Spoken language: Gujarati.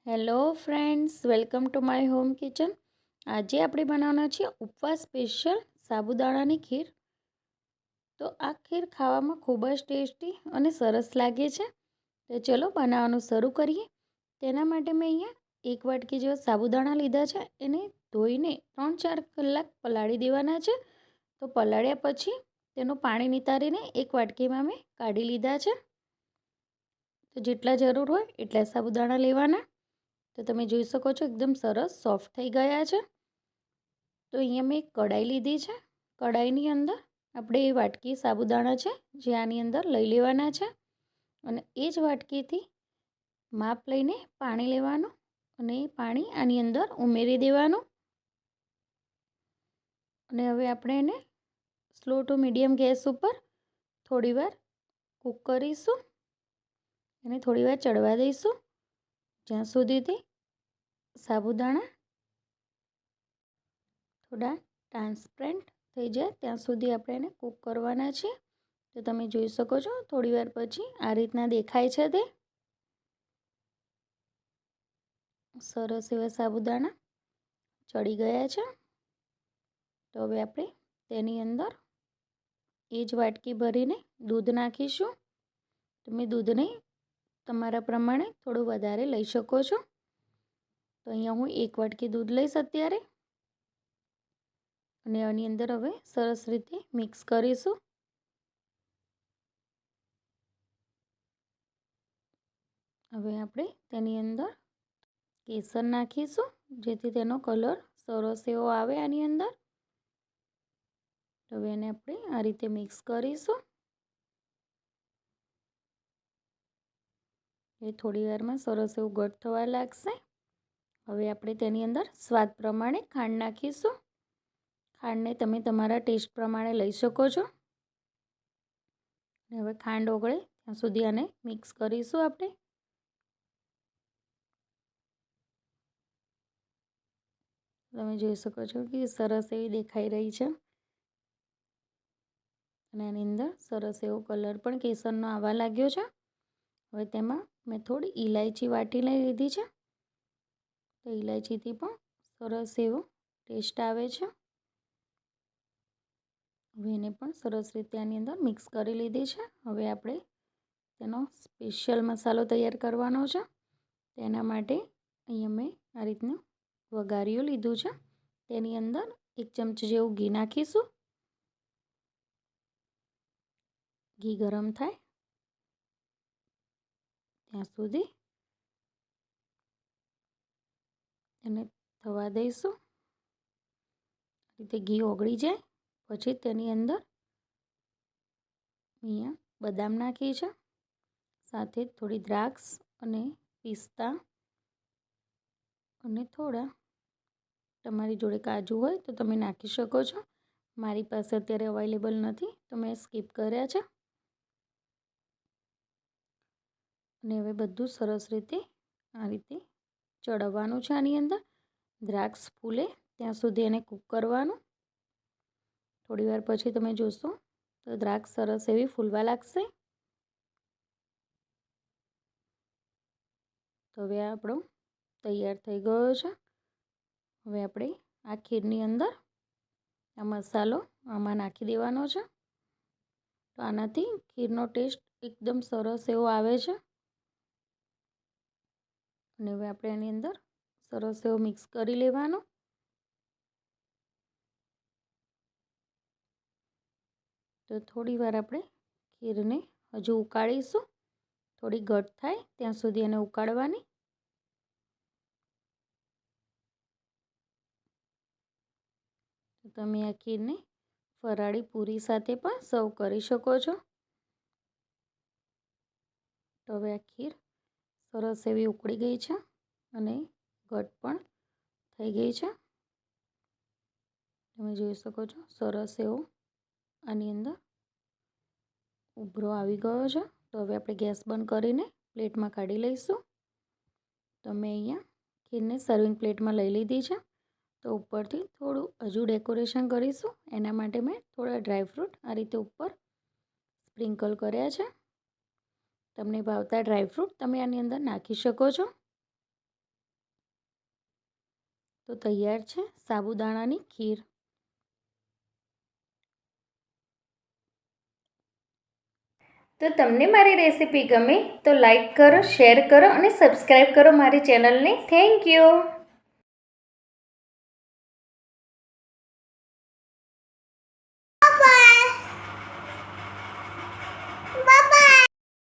Hello friends, welcome to my home kitchen. આજે આપણે બનાવવાના છીએ ઉપવાસ સ્પેશિયલ સાબુદાણાની ખીર. તો આ ખીર ખાવામાં ખૂબ જ ટેસ્ટી અને સરસ લાગે છે. તો ચલો બનાવવાનું શરૂ કરીએ. તેના માટે મેં અહીંયા 1 વાટકી જેવા સાબુદાણા લીધા છે. એને ધોઈને 3-4 કલાક પલાળી દેવાના છે. તો પલાળ્યા પછી તેનું પાણી નિતારીને 1 વાટકીમાં મેં કાઢી લીધા છે. તો જેટલા જરૂર હોય એટલા સાબુદાણા લેવાના. તો તમે જોઈ શકો છો એકદમ સરસ સોફ્ટ થઈ ગયા છે. તો અહીંયા મેં એક કઢાઈ લીધી છે. કઢાઈની અંદર આપણે એ વાટકી સાબુદાણા છે જે આની અંદર લઈ લેવાના છે અને એ જ વાટકીથી માપ લઈને પાણી લેવાનું અને એ પાણી આની અંદર ઉમેરી દેવાનું. અને હવે આપણે એને સ્લો ટુ મીડિયમ ગેસ ઉપર થોડીવાર કૂક કરીશું. એને થોડીવાર ચડવા દઈશું જ્યાં સુધીથી સાબુદાણા થોડા ટ્રાન્સપરન્ટ થઈ જાય ત્યાં સુધી આપણે એને કૂક કરવાના છે. તો તમે જોઈ શકો છો થોડીવાર પછી આ રીતના દેખાય છે. તે સરસ એવા સાબુદાણા ચડી ગયા છે. તો હવે આપણે તેની અંદર એ જ વાટકી ભરીને દૂધ નાખીશું. તમે દૂધને તમારા પ્રમાણે થોડું વધારે લઈ શકો છો. તો અહીંયા હું 1 વાટકી દૂધ લઈશ અત્યારે. અને આની અંદર હવે સરસ રીતે મિક્સ કરીશું. હવે આપણે તેની અંદર કેસર નાખીશું જેથી તેનો કલર સરસ એવો આવે આની અંદર. હવે એને આપણે આ રીતે મિક્સ કરીશું. એ થોડી વારમાં સરસ એવું ઘટ થવા લાગશે. હવે આપણે તેની અંદર સ્વાદ પ્રમાણે ખાંડ નાખીશું. ખાંડને તમે તમારા ટેસ્ટ પ્રમાણે લઈ શકો છો. અને હવે ખાંડ ઓગળે ત્યાં સુધી આને મિક્સ કરીશું આપણે. તમે જોઈ શકો છો કે સરસ એવી દેખાઈ રહી છે અને આની અંદર સરસ એવો કલર પણ કેસરનો આવવા લાગ્યો છે. હવે તેમાં મેં થોડી ઇલાયચી વાટી લઈ લીધી છે. તો ઇલાયચીથી પણ સરસ એવો ટેસ્ટ આવે છે. હવે એને પણ સરસ રીતે આની અંદર મિક્સ કરી લીધી છે. હવે આપણે તેનો સ્પેશિયલ મસાલો તૈયાર કરવાનો છે. તેના માટે અહીંયા મેં આ રીતનું વઘારિયું લીધું છે. તેની અંદર 1 ચમચી જેવું ઘી નાખીશું. ઘી ગરમ થાય ત્યાં સુધી એને થવા દઈશું. રીતે ઘી ઓગળી જાય પછી તેની અંદર અહીંયા બદામ નાખી છે, સાથે થોડી દ્રાક્ષ અને પિસ્તા અને થોડા તમારી જોડે કાજુ હોય તો તમે નાખી શકો છો. મારી પાસે અત્યારે અવેલેબલ નથી તો મેં સ્કીપ કર્યા છે. અને હવે બધું સરસ રીતે આ રીતે ચડવવાનું છે. આની અંદર દ્રાક્ષ ફૂલે ત્યાં સુધી એને કૂક કરવાનું. થોડીવાર પછી તમે જોશો તો દ્રાક્ષ સરસ એવી ફૂલવા લાગશે. તો હવે આપણો તૈયાર થઈ ગયો છે. હવે આપણે આ ખીરની અંદર આ મસાલો આમાં નાખી દેવાનો છે. તો આનાથી ખીરનો ટેસ્ટ એકદમ સરસ એવો આવે છે. અને હવે આપણે એની અંદર સરસ એવો મિક્સ કરી લેવાનો. તો થોડી વાર આપણે ખીરને હજુ ઉકાળીશું. થોડી ઘટ થાય ત્યાં સુધી એને ઉકાળવાની. તો તમે આ ખીરને ફરાળી પૂરી સાથે પણ સર્વ કરી શકો છો. તો હવે આ ખીર સરસ એવી ઉકળી ગઈ છે અને ઘટ પણ થઈ ગઈ છે. તમે જોઈ શકો છો સરસ એવો આની અંદર ઉભરો આવી ગયો છે. તો હવે આપણે ગેસ બંધ કરીને પ્લેટમાં કાઢી લઈશું. તો મેં અહીંયા ખીરને સર્વિંગ પ્લેટમાં લઈ લીધી છે. તો ઉપરથી થોડું હજુ ડેકોરેશન કરીશું. એના માટે મેં થોડા ડ્રાયફ્રૂટ આ રીતે ઉપર સ્પ્રિંકલ કર્યા છે. તમને ભાવતા ડ્રાયફ્રૂટ તમે આની અંદર નાખી શકો છો. તો તૈયાર છે સાબુદાણાની ખીર. તો તમને મારી રેસીપી ગમે તો લાઈક કરો, શેર કરો અને સબસ્ક્રાઈબ કરો મારી ચેનલને. Thank you.